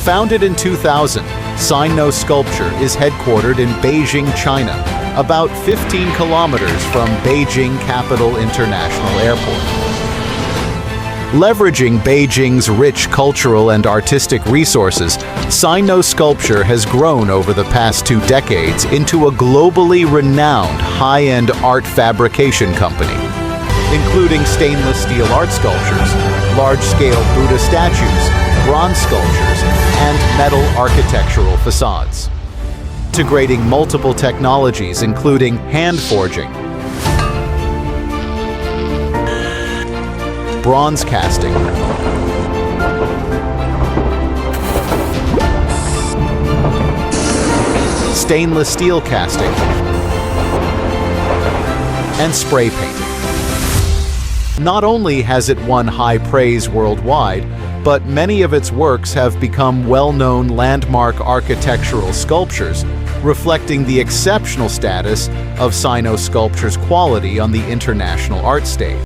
Founded in 2000, Sino Sculpture is headquartered in Beijing, China, about 15 kilometers from Beijing Capital International Airport. Leveraging Beijing's rich cultural and artistic resources, Sino Sculpture has grown over the past 2 decades into a globally renowned high-end art fabrication company, including stainless steel art sculptures, large-scale Buddha statues, bronze sculptures, and metal architectural facades. Integrating multiple technologies including hand forging, bronze casting, stainless steel casting, and spray painting. Not only has it won high praise worldwide, but many of its works have become well-known landmark architectural sculptures, reflecting the exceptional status of Sino Sculpture's quality on the international art stage.